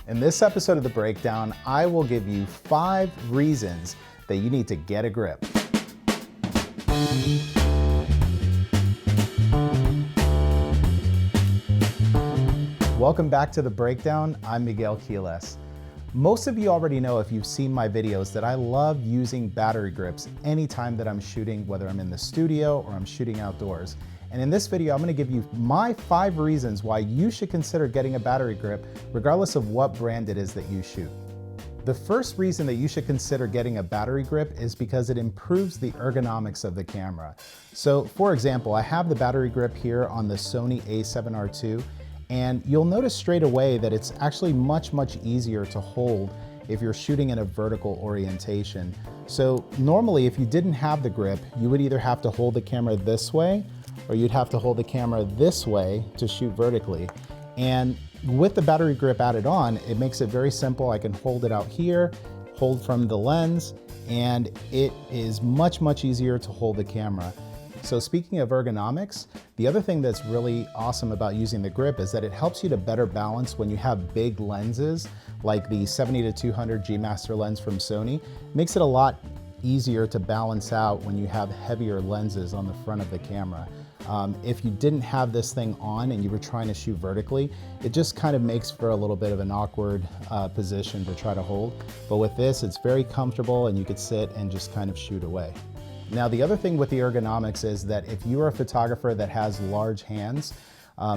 In this episode of The Breakdown, I will give you 5 reasons that you need to get a grip. Welcome back to The Breakdown. I'm Miguel Quiles. Most of you already know, if you've seen my videos, that I love using battery grips anytime that I'm shooting, whether I'm in the studio or I'm shooting outdoors. And in this video, I'm going to give you my 5 reasons why you should consider getting a battery grip, regardless of what brand it is that you shoot. The first reason that you should consider getting a battery grip is because it improves the ergonomics of the camera. So for example, I have the battery grip here on the Sony A7II, and you'll notice straight away that it's actually much easier to hold if you're shooting in a vertical orientation. So normally, if you didn't have the grip, you would either have to hold the camera this way, or you'd have to hold the camera this way to shoot vertically. And with the battery grip added on, it makes it very simple. I can hold it out here, hold from the lens, and it is much easier to hold the camera. So speaking of ergonomics, the other thing that's really awesome about using the grip is that it helps you to better balance when you have big lenses, like the 70-200 G Master lens from Sony. It makes it a lot easier to balance out when you have heavier lenses on the front of the camera. If you didn't have this thing on and you were trying to shoot vertically, it just kind of makes for a little bit of an awkward position to try to hold. But with this, it's very comfortable and you could sit and just kind of shoot away. Now, the other thing with the ergonomics is that if you are a photographer that has large hands,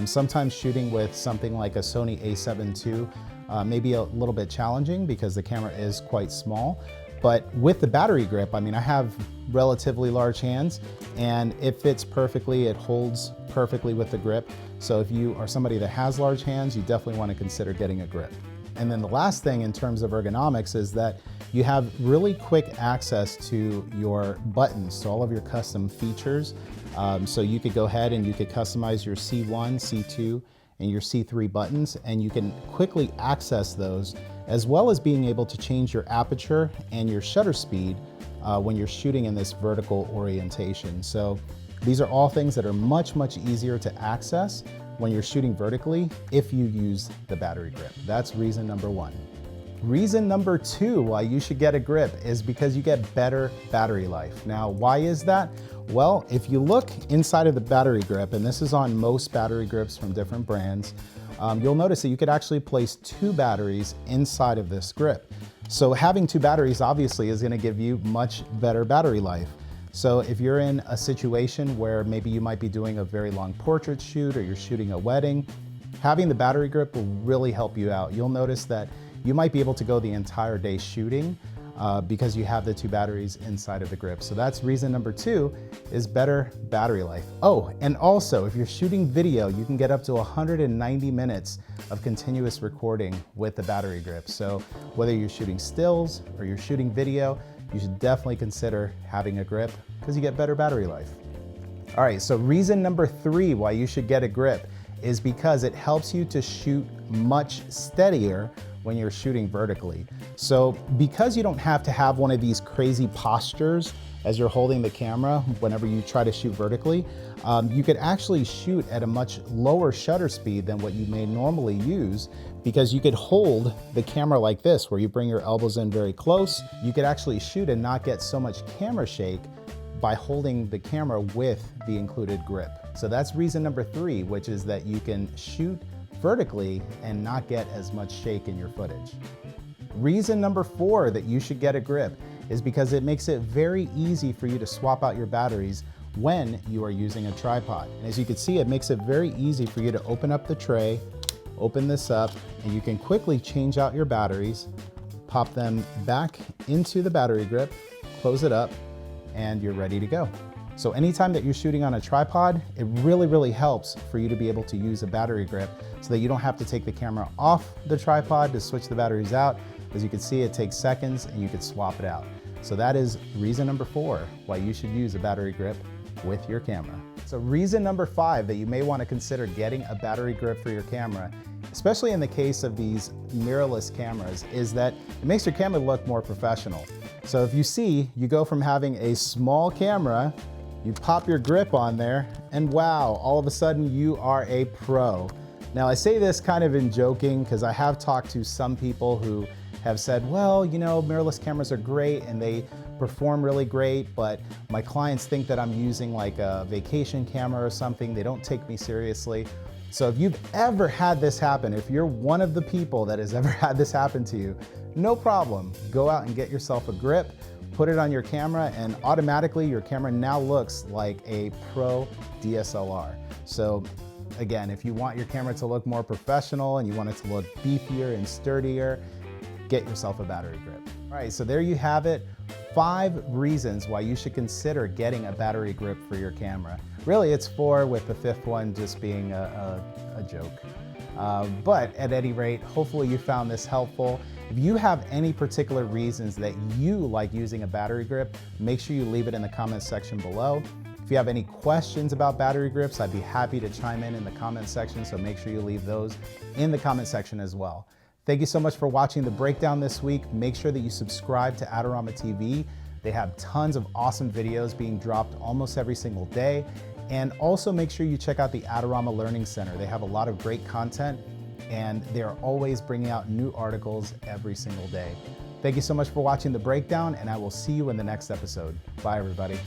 sometimes shooting with something like a Sony A7II may be a little bit challenging because the camera is quite small. But with the battery grip, I mean, I have relatively large hands and it fits perfectly, it holds perfectly with the grip. So if you are somebody that has large hands, you definitely want to consider getting a grip. And then the last thing in terms of ergonomics is that you have really quick access to your buttons, to all of your custom features. So you could go ahead and you could customize your C1, C2, and your C3 buttons, and you can quickly access those, as well as being able to change your aperture and your shutter speed when you're shooting in this vertical orientation. So these are all things that are much easier to access when you're shooting vertically if you use the battery grip. That's reason number 1. Reason number 2 why you should get a grip is because you get better battery life. Now, why is that? Well, if you look inside of the battery grip, and this is on most battery grips from different brands, you'll notice that you could actually place 2 batteries inside of this grip. So having 2 batteries obviously is going to give you much better battery life. So if you're in a situation where maybe you might be doing a very long portrait shoot or you're shooting a wedding, having the battery grip will really help you out. You'll notice that you might be able to go the entire day shooting because you have the 2 batteries inside of the grip. So that's reason number 2, is better battery life. Oh, and also if you're shooting video, you can get up to 190 minutes of continuous recording with the battery grip. So whether you're shooting stills or you're shooting video, you should definitely consider having a grip because you get better battery life. All right, so reason number 3 why you should get a grip is because it helps you to shoot much steadier when you're shooting vertically. So because you don't have to have one of these crazy postures as you're holding the camera whenever you try to shoot vertically, you could actually shoot at a much lower shutter speed than what you may normally use, because you could hold the camera like this, where you bring your elbows in very close. You could actually shoot and not get so much camera shake by holding the camera with the included grip. So that's reason number 3, which is that you can shoot vertically and not get as much shake in your footage. Reason number 4 that you should get a grip is because it makes it very easy for you to swap out your batteries when you are using a tripod. And as you can see, it makes it very easy for you to open up the tray, open this up, and you can quickly change out your batteries, pop them back into the battery grip, close it up, and you're ready to go. So anytime that you're shooting on a tripod, it really helps for you to be able to use a battery grip so that you don't have to take the camera off the tripod to switch the batteries out. As you can see, it takes seconds and you could swap it out. So that is reason number 4 why you should use a battery grip with your camera. So reason number 5 that you may want to consider getting a battery grip for your camera, especially in the case of these mirrorless cameras, is that it makes your camera look more professional. So if you see, you go from having a small camera, you pop your grip on there, and wow, all of a sudden you are a pro. Now I say this kind of in joking because I have talked to some people who have said, well, you know, mirrorless cameras are great and they perform really great, but my clients think that I'm using like a vacation camera or something. They don't take me seriously. So if you've ever had this happen, if you're one of the people that has ever had this happen to you, no problem. Go out and get yourself a grip, put it on your camera, and automatically your camera now looks like a pro DSLR. So again, if you want your camera to look more professional and you want it to look beefier and sturdier, get yourself a battery grip. All right, so there you have it. 5 reasons why you should consider getting a battery grip for your camera. Really, it's 4, with the 5th one just being a joke. But at any rate, hopefully you found this helpful. If you have any particular reasons that you like using a battery grip, make sure you leave it in the comments section below. If you have any questions about battery grips, I'd be happy to chime in the comment section, so make sure you leave those in the comment section as well. Thank you so much for watching the breakdown this week. Make sure that you subscribe to Adorama TV. They have tons of awesome videos being dropped almost every single day. And also make sure you check out the Adorama Learning Center. They have a lot of great content and they are always bringing out new articles every single day. Thank you so much for watching the breakdown, and I will see you in the next episode. Bye, everybody.